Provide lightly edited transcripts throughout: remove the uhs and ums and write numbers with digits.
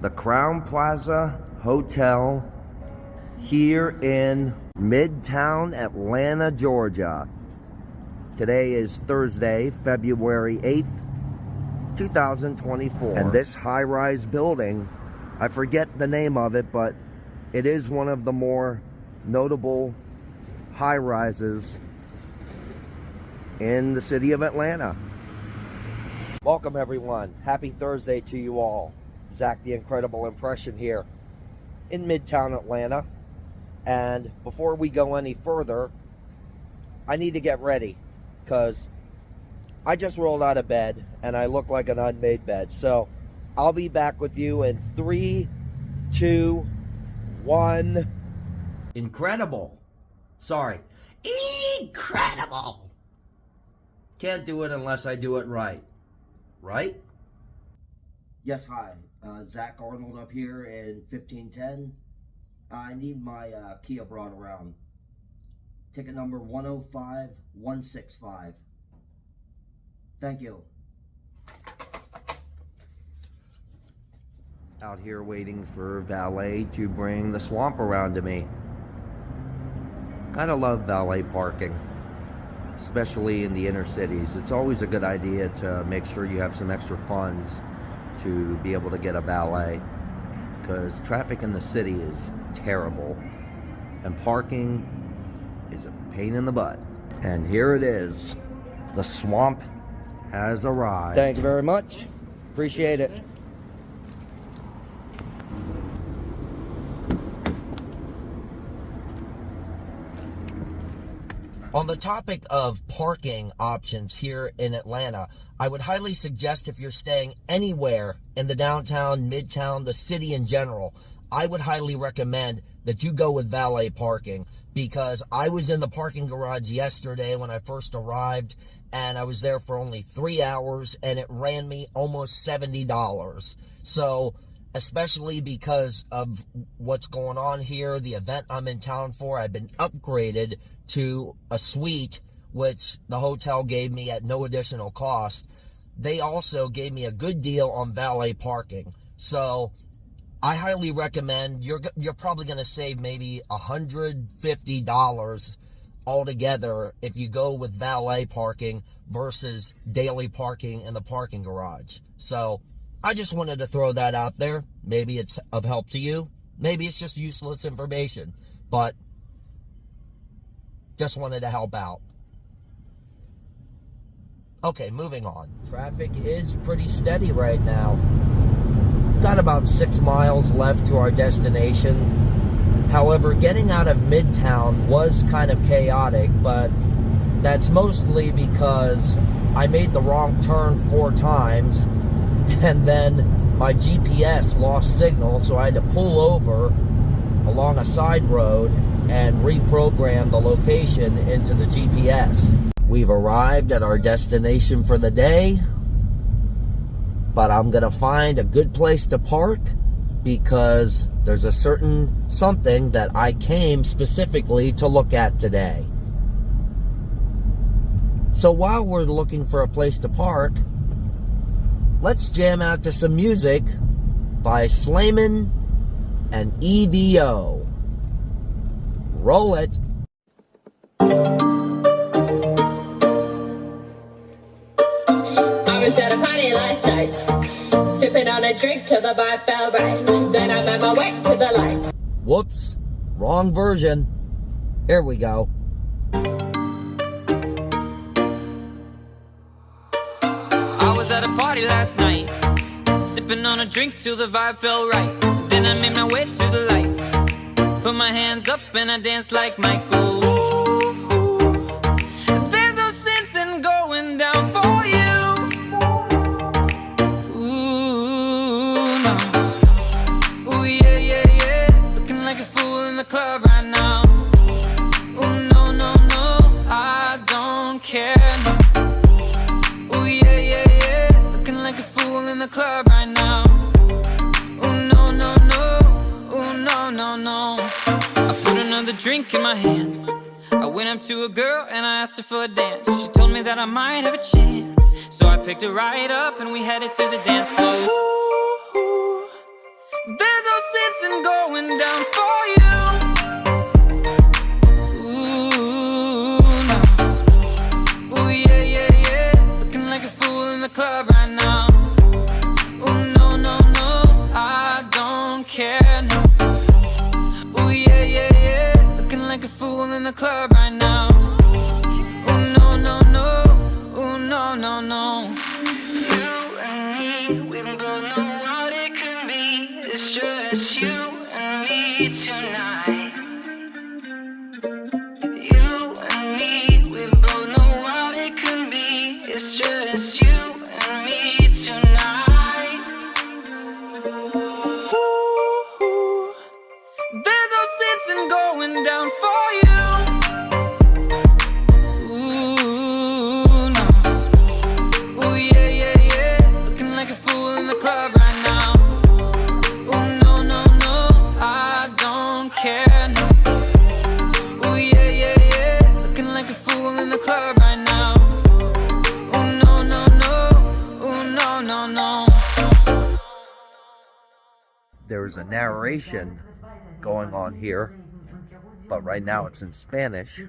the Crown Plaza Hotel here in Midtown Atlanta, Georgia. Today is Thursday, February 8th, 2024. And this high-rise building, I forget the name of it, but it is one of the more notable high-rises in the city of Atlanta. Welcome everyone. Happy Thursday to you all. Zach the Incredible Impression here in Midtown Atlanta. And before we go any further, I need to get ready because I just rolled out of bed and I look like an unmade bed. So I'll be back with you in 3, 2, 1. Incredible. Sorry. Incredible. Can't do it unless I do it right. Right? Yes, hi. Zach Arnold up here in 1510. I need my Kia brought around. Ticket number 105165. Thank you. Out here waiting for valet to bring the swamp around to me. Kind of love valet parking, especially in the inner cities. It's always a good idea to make sure you have some extra funds to be able to get a valet, because traffic in the city is terrible and parking is a pain in the butt. And here it is. The swamp has arrived. Thank you very much. Appreciate it. On the topic of parking options here in Atlanta, I would highly suggest if you're staying anywhere in the downtown, midtown, the city in general, I would highly recommend that you go with valet parking, because I was in the parking garage yesterday when I first arrived and I was there for only 3 hours and it ran me almost $70. So, especially because of what's going on here, the event I'm in town for, I've been upgraded to a suite, which the hotel gave me at no additional cost. They also gave me a good deal on valet parking. So I highly recommend, you're probably going to save maybe $150 altogether if you go with valet parking versus daily parking in the parking garage. So I just wanted to throw that out there. Maybe it's of help to you. Maybe it's just useless information. But just wanted to help out. Okay, moving on. Traffic is pretty steady right now. Got about 6 miles left to our destination. However, getting out of Midtown was kind of chaotic, but that's mostly because I made the wrong turn 4 times. And then my GPS lost signal, so I had to pull over along a side road and reprogram the location into the GPS. We've arrived at our destination for the day, but I'm gonna find a good place to park because there's a certain something that I came specifically to look at today. So while we're looking for a place to park, let's jam out to some music by Slaiman and EVO. Roll it. I was at a party last night, sipping on a drink till the vibe fell right. Then I made my way to the light. Whoops, wrong version. Here we go. I was at a party last night, sipping on a drink till the vibe felt right. Then I made my way to the lights, put my hands up and I danced like Michael. There's no sense in going down for you. Ooh, no. Ooh, yeah, yeah, yeah. Looking like a fool in the club right now. Ooh, no, no, no, I don't care, no. Ooh, yeah, yeah, yeah. Looking like a fool in the club right now. Ooh, no, no, no. Ooh, no, no, no. I put another drink in my hand. I went up to a girl and I asked her for a dance. She told me that I might have a chance. So I picked her right up and we headed to the dance floor. Ooh, in the club right now. Ooh, no, no, no. Ooh, no, no, no. You and me, we both know what it could be. It's just you and me tonight. You and me, we both know what it could be. It's just you and me tonight. Ooh, there's no sense in going down for you. Ooh, no. Ooh, yeah, yeah, yeah. Looking like a fool in the club right now. Ooh, no, no, no. I don't care, no. Ooh, yeah, yeah, yeah. Looking like a fool in the club right now. Ooh, no, no, no. Ooh, no, no, no. There's a narration going on here, but right now it's in Spanish,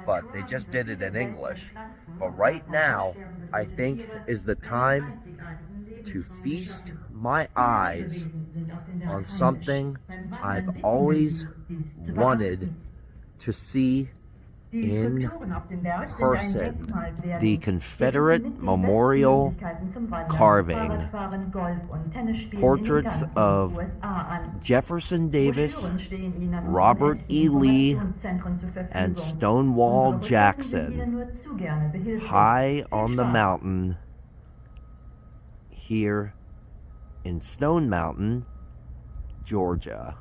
but they just did it in English. But right now, I think is the time to feast my eyes on something I've always wanted to see in person. The Confederate memorial carving. Portraits of Jefferson Davis, Robert E. Lee, and Stonewall Jackson high on the mountain here in Stone Mountain, Georgia.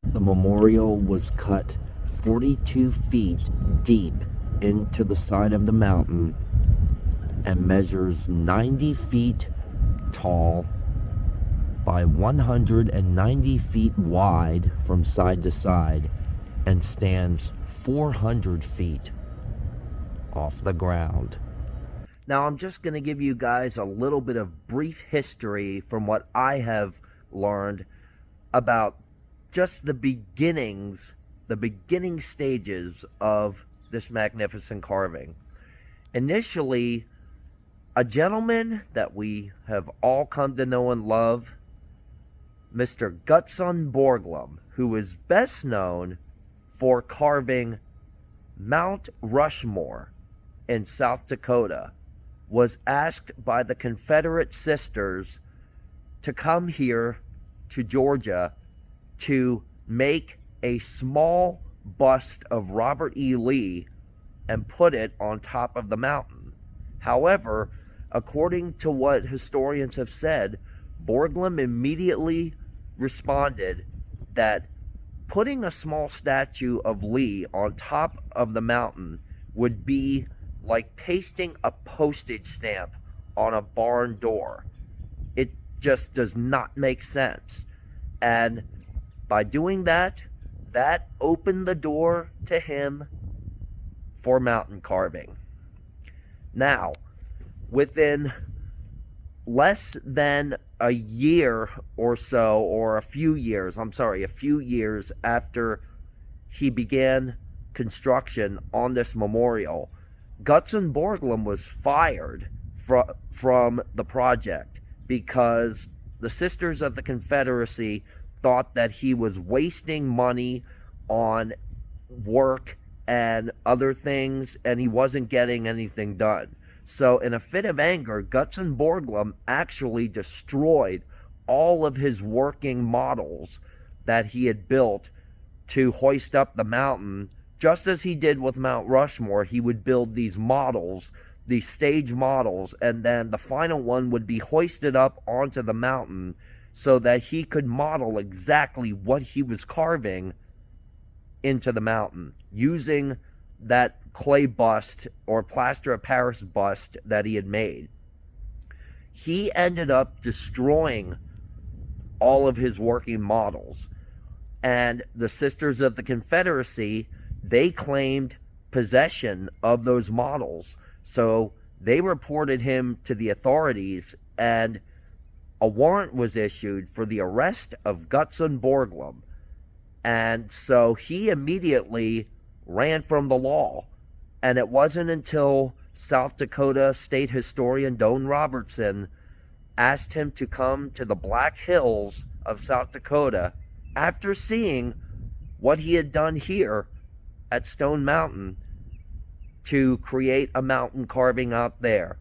The memorial was cut 42 feet deep into the side of the mountain and measures 90 feet tall by 190 feet wide from side to side and stands 400 feet off the ground. Now I'm just going to give you guys a little bit of brief history from what I have learned about just the beginning stages of this magnificent carving. Initially, a gentleman that we have all come to know and love, Mr. Gutzon Borglum, who is best known for carving Mount Rushmore in South Dakota, was asked by the Confederate sisters to come here to Georgia to make a small bust of Robert E. Lee and put it on top of the mountain. However, according to what historians have said, Borglum immediately responded that putting a small statue of Lee on top of the mountain would be like pasting a postage stamp on a barn door. It just does not make sense. And by doing that, that opened the door to him for mountain carving. Now, within less than a year or so, or a few years after he began construction on this memorial, Gutzon Borglum was fired from the project because the Sisters of the Confederacy thought that he was wasting money on work and other things, and he wasn't getting anything done. So in a fit of anger, Gutzon Borglum actually destroyed all of his working models that he had built to hoist up the mountain. Just as he did with Mount Rushmore, he would build these models, these stage models, and then the final one would be hoisted up onto the mountain so that he could model exactly what he was carving into the mountain using that clay bust or plaster of Paris bust that he had made. He ended up destroying all of his working models, and the Sisters of the Confederacy, they claimed possession of those models. So they reported him to the authorities, and a warrant was issued for the arrest of Gutzon Borglum. And so he immediately ran from the law. And it wasn't until South Dakota State Historian Doane Robertson asked him to come to the Black Hills of South Dakota after seeing what he had done here at Stone Mountain to create a mountain carving out there.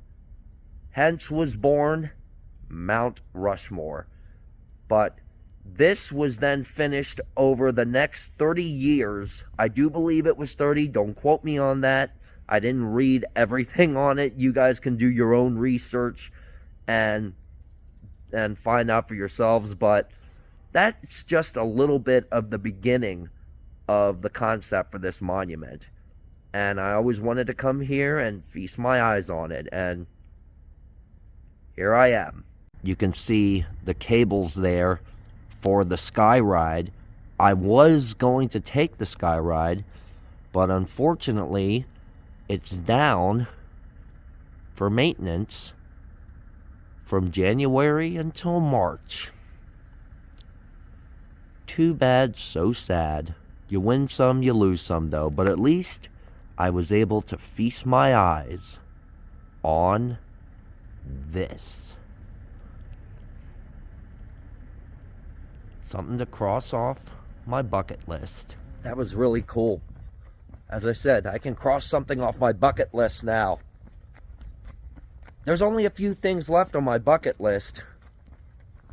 Hence was born Mount Rushmore. But this was then finished over the next 30 years. I do believe it was 30. Don't quote me on that. I didn't read everything on it. You guys can do your own research and find out for yourselves. But that's just a little bit of the beginning of the concept for this monument. And I always wanted to come here and feast my eyes on it. And here I am. You can see the cables there for the sky ride. I was going to take the sky ride, but unfortunately, it's down for maintenance from January until March. Too bad, so sad. You win some, you lose some though, but at least I was able to feast my eyes on this. Something to cross off my bucket list. That was really cool. As I said, I can cross something off my bucket list now. There's only a few things left on my bucket list,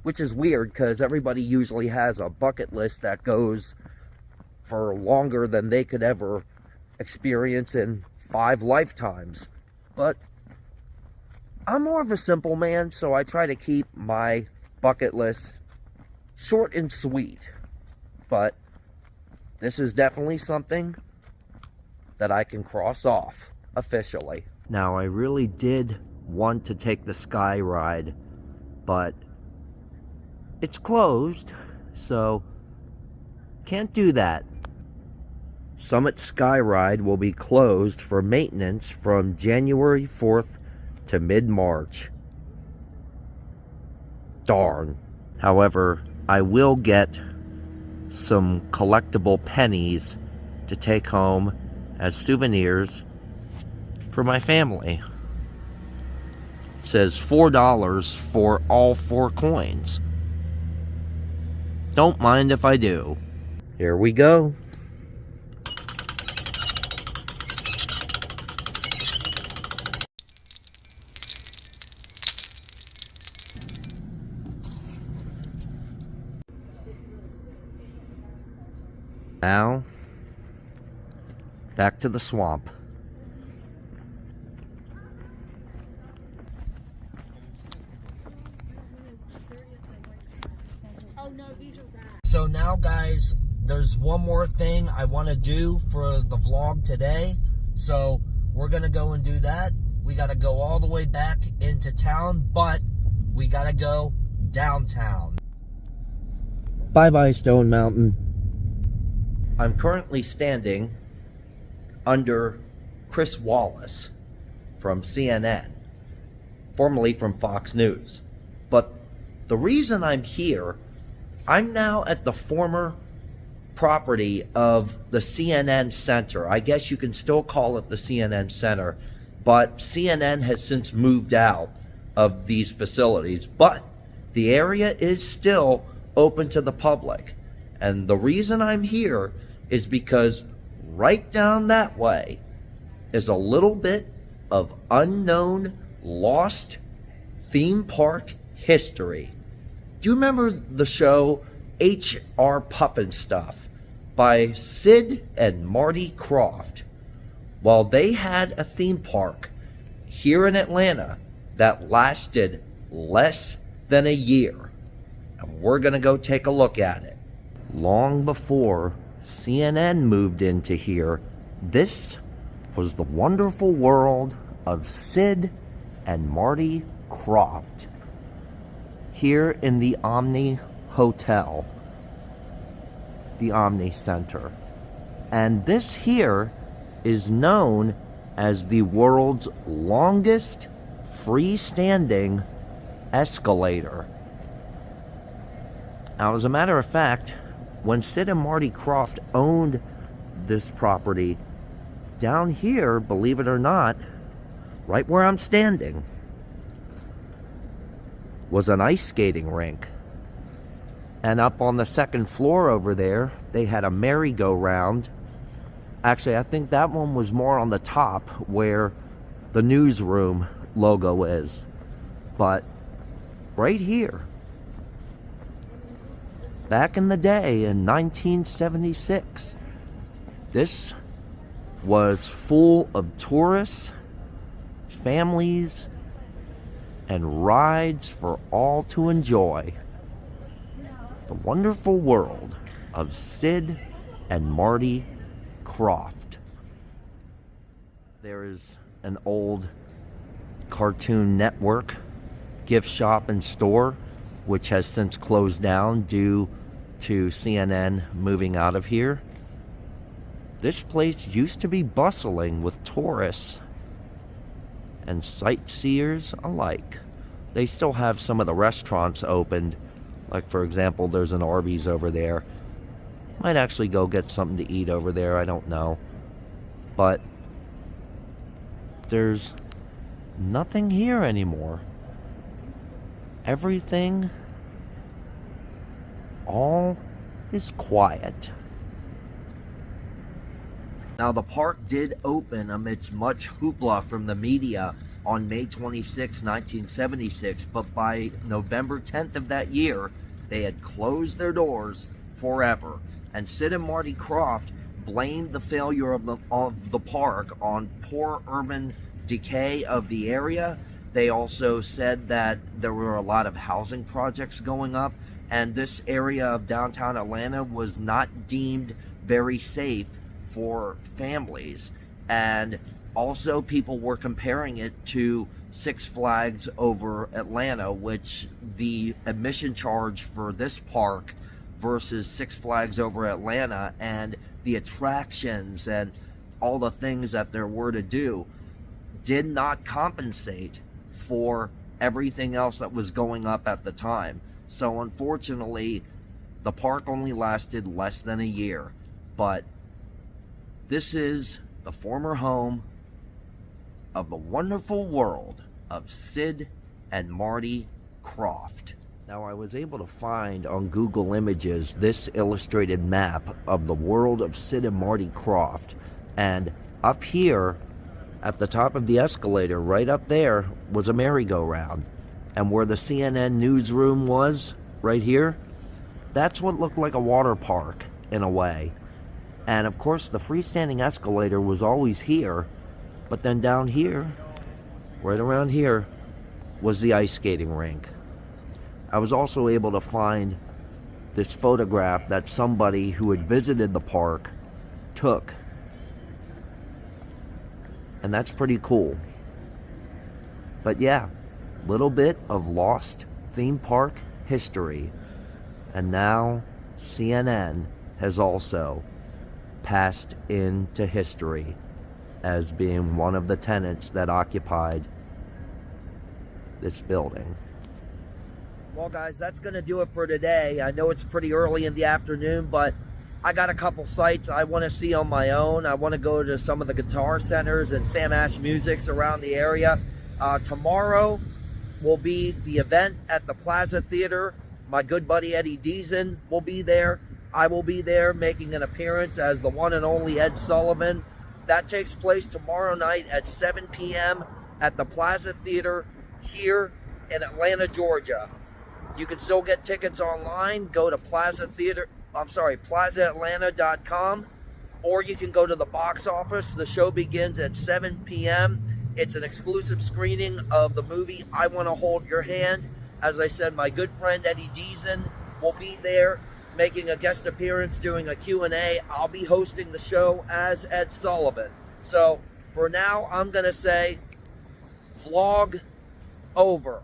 which is weird because everybody usually has a bucket list that goes for longer than they could ever experience in 5 lifetimes. But I'm more of a simple man, so I try to keep my bucket list short and sweet. But this is definitely something that I can cross off officially. Now, I really did want to take the sky ride, but it's closed, so can't do that. Summit Sky Ride will be closed for maintenance from January 4th to mid-March. Darn. However, I will get some collectible pennies to take home as souvenirs for my family. It says $4 for all 4 coins. Don't mind if I do. Here we go. Now, back to the swamp. So now, guys, there's one more thing I want to do for the vlog today. So we're going to go and do that. We got to go all the way back into town, but we got to go downtown. Bye-bye, Stone Mountain. I'm currently standing under Chris Wallace from CNN, formerly from Fox News. But the reason I'm here, I'm now at the former property of the CNN Center. I guess you can still call it the CNN Center, but CNN has since moved out of these facilities. But the area is still open to the public. And the reason I'm here is because right down that way is a little bit of unknown, lost theme park history. Do you remember the show H.R. Pufnstuf by Sid and Marty Krofft? Well, they had a theme park here in Atlanta that lasted less than a year. And we're going to go take a look at it. Long before CNN moved into here, this was the wonderful world of Sid and Marty Krofft here in the Omni Hotel, the Omni Center. And this here is known as the world's longest freestanding escalator. Now, as a matter of fact, when Sid and Marty Krofft owned this property, down here, believe it or not, right where I'm standing, was an ice skating rink. And up on the second floor over there, they had a merry-go-round. Actually, I think that one was more on the top where the newsroom logo is. But right here, back in the day in 1976, this was full of tourists, families, and rides for all to enjoy. The wonderful world of Sid and Marty Krofft. There is an old Cartoon Network gift shop and store, which has since closed down due to CNN moving out of here. This place used to be bustling with tourists and sightseers alike. They still have some of the restaurants opened. Like, for example, there's an Arby's over there. Might actually go get something to eat over there, I don't know. But there's nothing here anymore. Everything, all is quiet. Now, the park did open amidst much hoopla from the media on May 26, 1976, but by November 10th of that year, they had closed their doors forever. And Sid and Marty Krofft blamed the failure of the park on poor urban decay of the area. They also said that there were a lot of housing projects going up, and this area of downtown Atlanta was not deemed very safe for families. And also people were comparing it to Six Flags over Atlanta, which the admission charge for this park versus Six Flags over Atlanta and the attractions and all the things that there were to do did not compensate for everything else that was going up at the time. So unfortunately, the park only lasted less than a year. But this is the former home of the wonderful world of Sid and Marty Krofft. Now, I was able to find on Google Images this illustrated map of the world of Sid and Marty Krofft. And up here, at the top of the escalator, right up there, was a merry-go-round. And where the CNN newsroom was, right here, that's what looked like a water park, in a way. And of course, the freestanding escalator was always here, but then down here, right around here, was the ice skating rink. I was also able to find this photograph that somebody who had visited the park took. And that's pretty cool. But yeah, little bit of lost theme park history. And now CNN has also passed into history as being one of the tenants that occupied this building. Well, guys, that's going to do it for today. I know it's pretty early in the afternoon, but I got a couple sites I want to see on my own. I want to go to some of the guitar centers and Sam Ash Musics around the area. Tomorrow will be the event at the Plaza Theater. My good buddy Eddie Deason will be there. I will be there making an appearance as the one and only Ed Sullivan. That takes place tomorrow night at 7 p.m. at the Plaza Theater here in Atlanta, Georgia. You can still get tickets online. Go to PlazaAtlanta.com, or you can go to the box office. The show begins at 7 p.m. It's an exclusive screening of the movie I Want to Hold Your Hand. As I said, my good friend Eddie Deason will be there making a guest appearance, doing a Q&A. I'll be hosting the show as Ed Sullivan. So for now, I'm going to say vlog over.